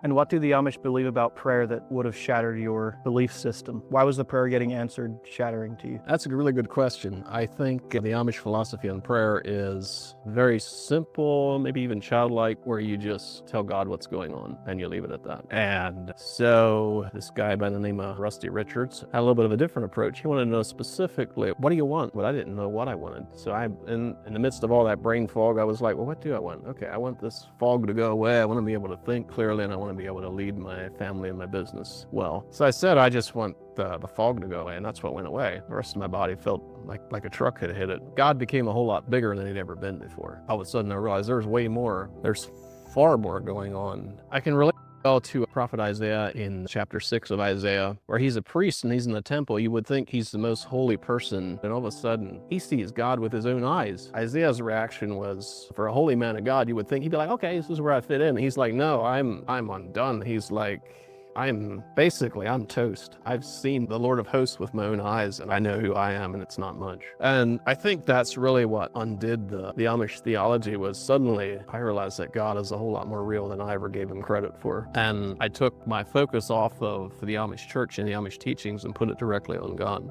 And what do the Amish believe about prayer that would have shattered your belief system? Why was the prayer getting answered shattering to you? That's a really good question. I think the Amish philosophy on prayer is very simple, maybe even childlike, where you just tell God what's going on and you leave it at that. And so this guy by the name of Rusty Richards had a little bit of a different approach. He wanted to know specifically, what do you want? But I didn't know what I wanted. So in the midst of all that brain fog, I was like, well, what do I want? Okay, I want this fog to go away. I want to be able to think clearly, and I want to be able to lead my family and my business well. So I said, I just want the fog to go away, and that's what went away. The rest of my body felt like a truck had hit it. God became a whole lot bigger than he'd ever been before. All of a sudden I realized there's way more. There's far more going on. I can relate well to prophet Isaiah in chapter 6 of Isaiah, where he's a priest and he's in the temple. You would think he's the most holy person, and all of a sudden he sees God with his own eyes. Isaiah's reaction was, for a holy man of God, you would think he'd be like, okay, this is where I fit in. He's like, no, I'm undone. He's like, I'm toast. I've seen the Lord of hosts with my own eyes, and I know who I am, and it's not much. And I think that's really what undid the Amish theology. Was suddenly I realized that God is a whole lot more real than I ever gave him credit for. And I took my focus off of the Amish church and the Amish teachings and put it directly on God.